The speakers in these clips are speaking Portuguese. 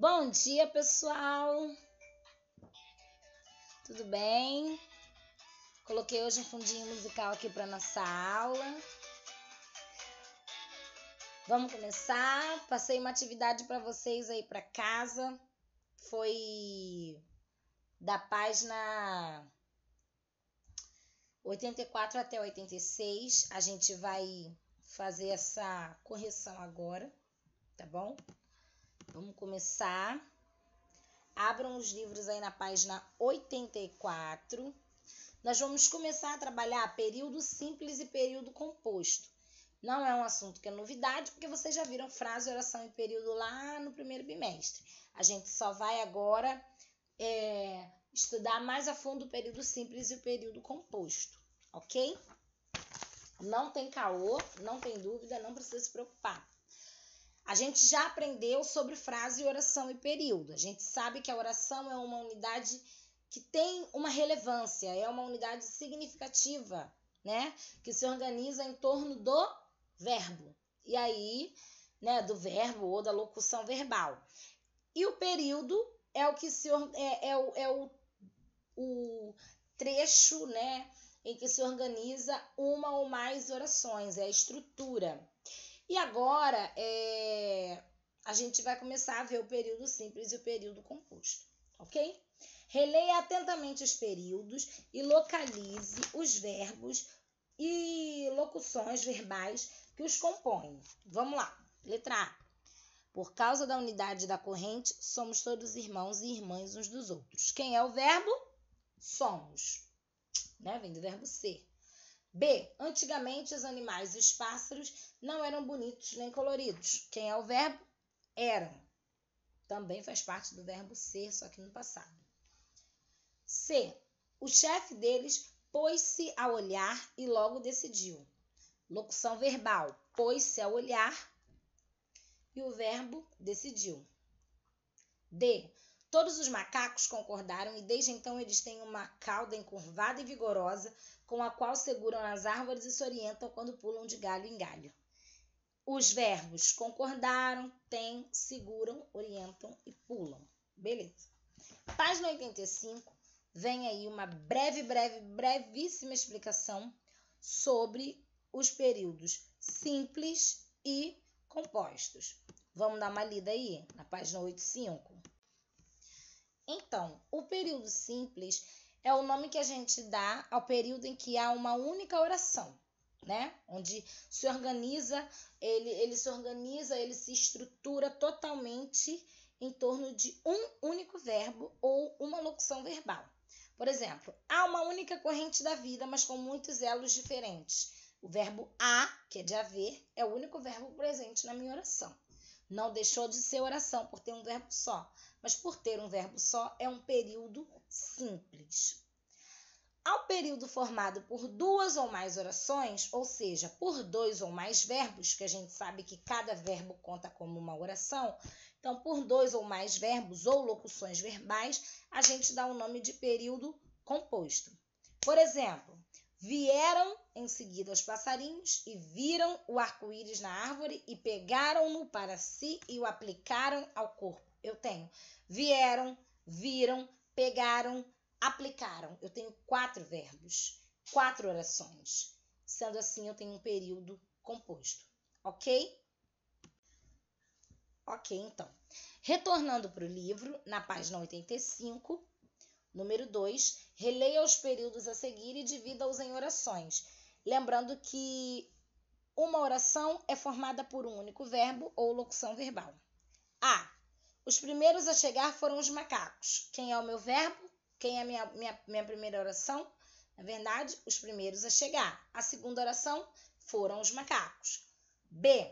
Bom dia, pessoal! Tudo bem? Coloquei hoje um fundinho musical aqui para nossa aula. Vamos começar. Passei uma atividade para vocês aí para casa. Foi da página 84 até 86. A gente vai fazer essa correção agora, tá bom? Vamos começar. Abram os livros aí na página 84. Nós vamos começar a trabalhar período simples e período composto. Não é um assunto que é novidade, porque vocês já viram frase, oração e período lá no primeiro bimestre. A gente só vai agora estudar mais a fundo o período simples e o período composto, ok? Não tem caô, não tem dúvida, não precisa se preocupar. A gente já aprendeu sobre frase, oração e período. A gente sabe que a oração é uma unidade que tem uma relevância, é uma unidade significativa, né? Que se organiza em torno do verbo. E aí, né, do verbo ou da locução verbal. E o período é o que o trecho, né, em que se organiza uma ou mais orações, é a estrutura. E agora, a gente vai começar a ver o período simples e o período composto, ok? Releia atentamente os períodos e localize os verbos e locuções verbais que os compõem. Vamos lá. Letra A. Por causa da unidade da corrente, somos todos irmãos e irmãs uns dos outros. Quem é o verbo? Somos. Né? Vem do verbo ser. B. Antigamente os animais e os pássaros não eram bonitos nem coloridos. Quem é o verbo? Eram. Também faz parte do verbo ser, só que no passado. C. O chefe deles pôs-se a olhar e logo decidiu. Locução verbal. Pôs-se a olhar e o verbo decidiu. D. Todos os macacos concordaram e desde então eles têm uma cauda encurvada e vigorosa com a qual seguram nas árvores e se orientam quando pulam de galho em galho. Os verbos concordaram, têm, seguram, orientam e pulam. Beleza. Página 85, vem aí uma brevíssima explicação sobre os períodos simples e compostos. Vamos dar uma lida aí na página 85. Então, o período simples é o nome que a gente dá ao período em que há uma única oração, né? Onde se organiza, ele se estrutura totalmente em torno de um único verbo ou uma locução verbal. Por exemplo, há uma única corrente da vida, mas com muitos elos diferentes. O verbo há, que é de haver, é o único verbo presente na minha oração. Não deixou de ser oração por ter um verbo só, mas por ter um verbo só é um período simples. Ao período formado por duas ou mais orações, ou seja, por dois ou mais verbos, que a gente sabe que cada verbo conta como uma oração, então por dois ou mais verbos ou locuções verbais, a gente dá o nome de período composto. Por exemplo, vieram em seguida os passarinhos e viram o arco-íris na árvore e pegaram-no para si e o aplicaram ao corpo. Eu tenho vieram, viram, pegaram, aplicaram. Eu tenho 4 verbos, 4 orações. Sendo assim, eu tenho um período composto. Ok? Ok, então. Retornando para o livro, na página 85, número 2, releia os períodos a seguir e divida-os em orações. Lembrando que uma oração é formada por um único verbo ou locução verbal. A. Os primeiros a chegar foram os macacos. Quem é o meu verbo? Quem é a minha primeira oração? Na verdade, os primeiros a chegar. A segunda oração foram os macacos. B.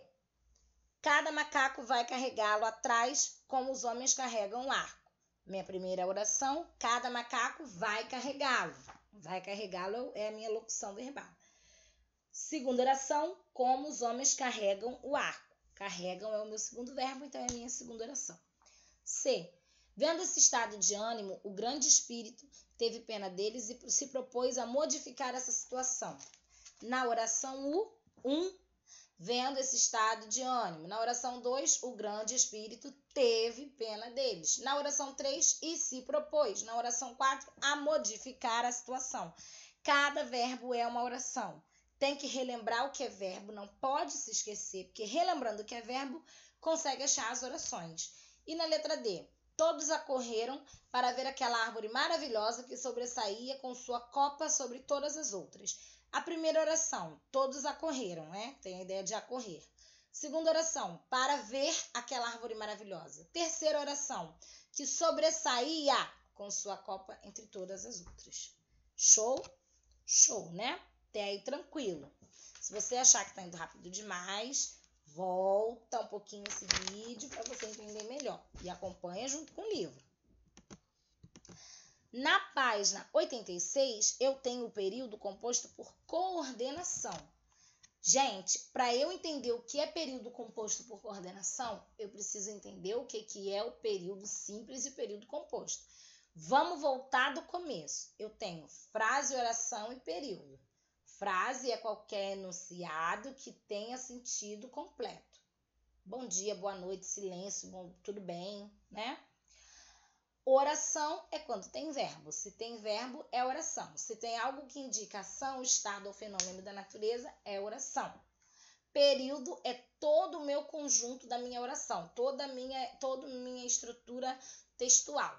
Cada macaco vai carregá-lo atrás, como os homens carregam o arco. Minha primeira oração, cada macaco vai carregá-lo. Vai carregá-lo é a minha locução verbal. Segunda oração, como os homens carregam o arco. Carregam é o meu segundo verbo, então é a minha segunda oração. C. Vendo esse estado de ânimo, o grande espírito teve pena deles e se propôs a modificar essa situação. Na oração 1, vendo esse estado de ânimo. Na oração 2, o grande espírito teve pena deles. Na oração 3, e se propôs. Na oração 4, a modificar a situação. Cada verbo é uma oração. Tem que relembrar o que é verbo, não pode se esquecer, porque relembrando o que é verbo, consegue achar as orações. E na letra D, todos acorreram para ver aquela árvore maravilhosa que sobressaía com sua copa sobre todas as outras. A primeira oração, todos acorreram, né? Tem a ideia de acorrer. Segunda oração, para ver aquela árvore maravilhosa. Terceira oração, que sobressaía com sua copa entre todas as outras. Show? Show, né? Até aí tranquilo. Se você achar que está indo rápido demais, volta um pouquinho esse vídeo para você entender melhor. E acompanha junto com o livro. Na página 86, eu tenho o período composto por coordenação. Gente, para eu entender o que é período composto por coordenação, eu preciso entender o que é o período simples e o período composto. Vamos voltar do começo. Eu tenho frase, oração e período. Frase é qualquer enunciado que tenha sentido completo. Bom dia, boa noite, silêncio, tudo bem, né? Oração é quando tem verbo. Se tem verbo, é oração. Se tem algo que indica ação, estado ou fenômeno da natureza, é oração. Período é todo o meu conjunto da minha oração, toda minha estrutura textual.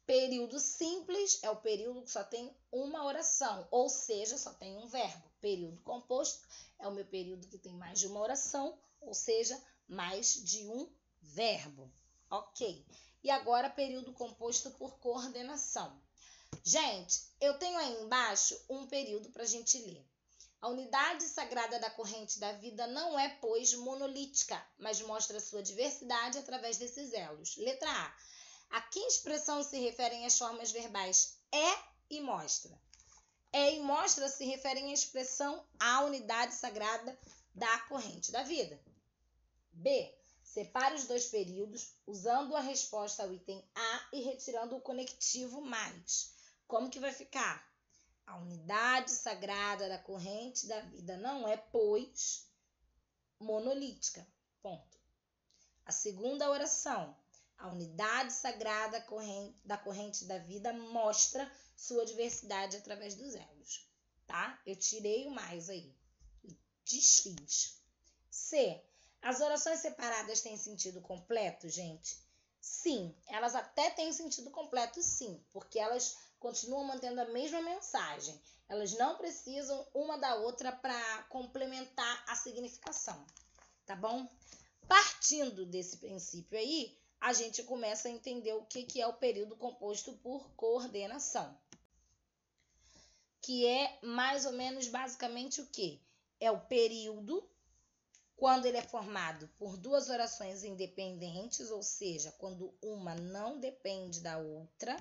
Período simples é o período que só tem uma oração, ou seja, só tem um verbo. Período composto é o meu período que tem mais de uma oração, ou seja, mais de um verbo. Ok. E agora, período composto por coordenação. Gente, eu tenho aí embaixo um período para a gente ler. A unidade sagrada da corrente da vida não é, pois, monolítica, mas mostra sua diversidade através desses elos. Letra A. A que expressão se referem as formas verbais é e mostra? É e mostra se referem à expressão à unidade sagrada da corrente da vida. B. Separe os dois períodos usando a resposta ao item A e retirando o conectivo mais. Como que vai ficar? A unidade sagrada da corrente da vida não é, pois, monolítica. Ponto. A segunda oração. A unidade sagrada da corrente da vida mostra sua diversidade através dos elos. Tá? Eu tirei o mais aí. Desfiz. C. As orações separadas têm sentido completo, gente? Sim, elas até têm sentido completo, sim, porque elas continuam mantendo a mesma mensagem. Elas não precisam uma da outra para complementar a significação, tá bom? Partindo desse princípio aí, a gente começa a entender o que é o período composto por coordenação. Que é mais ou menos basicamente o quê? É o período quando ele é formado por duas orações independentes, ou seja, quando uma não depende da outra,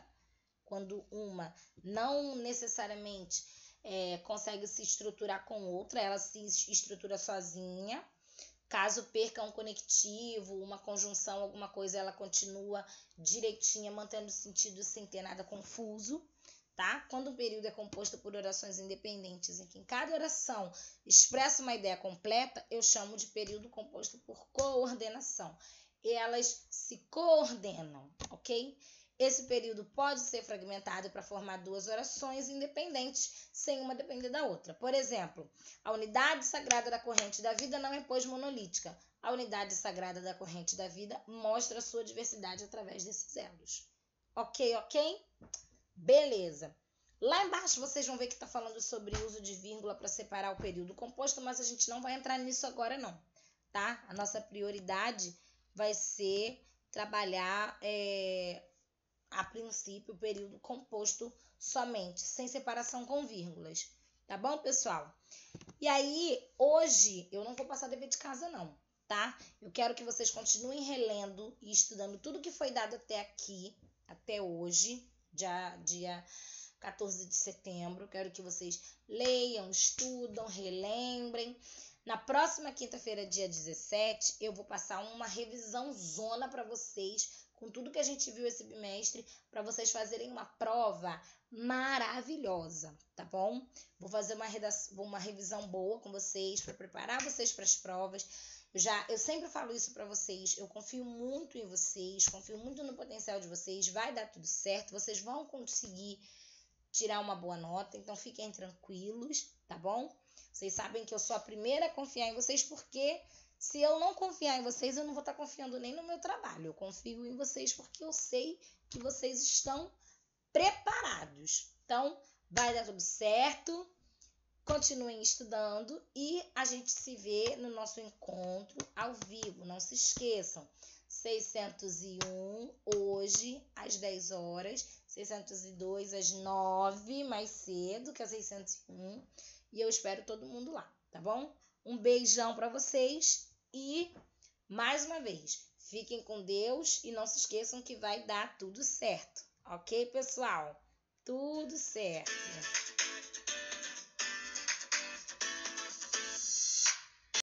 quando uma não necessariamente consegue se estruturar com outra, ela se estrutura sozinha. Caso perca um conectivo, uma conjunção, alguma coisa, ela continua direitinha, mantendo sentido sem ter nada confuso. Tá? Quando um período é composto por orações independentes em que cada oração expressa uma ideia completa, eu chamo de período composto por coordenação. E elas se coordenam, ok? Esse período pode ser fragmentado para formar duas orações independentes, sem uma depender da outra. Por exemplo, a unidade sagrada da corrente da vida não é, pois, monolítica. A unidade sagrada da corrente da vida mostra a sua diversidade através desses elos. Ok? Beleza. Lá embaixo vocês vão ver que está falando sobre o uso de vírgula para separar o período composto, mas a gente não vai entrar nisso agora não, tá? A nossa prioridade vai ser trabalhar, a princípio, o período composto somente, sem separação com vírgulas. Tá bom, pessoal? E aí, hoje, eu não vou passar dever de casa não, tá? Eu quero que vocês continuem relendo e estudando tudo que foi dado até aqui, até hoje, dia 14 de setembro. Quero que vocês leiam, estudam, relembrem. Na próxima quinta-feira, dia 17, eu vou passar uma revisão zona para vocês, com tudo que a gente viu esse bimestre, para vocês fazerem uma prova maravilhosa, tá bom? Vou fazer uma revisão boa com vocês, para preparar vocês para as provas. Eu sempre falo isso pra vocês, eu confio muito em vocês, confio muito no potencial de vocês, vai dar tudo certo, vocês vão conseguir tirar uma boa nota, então fiquem tranquilos, tá bom? Vocês sabem que eu sou a primeira a confiar em vocês, porque se eu não confiar em vocês, eu não vou estar confiando nem no meu trabalho. Eu confio em vocês porque eu sei que vocês estão preparados. Então, vai dar tudo certo. Continuem estudando e a gente se vê no nosso encontro ao vivo. Não se esqueçam, 601 hoje às 10 horas, 602 às 9, mais cedo que a 601. E eu espero todo mundo lá, tá bom? Um beijão para vocês e, mais uma vez, fiquem com Deus e não se esqueçam que vai dar tudo certo. Ok, pessoal? Tudo certo.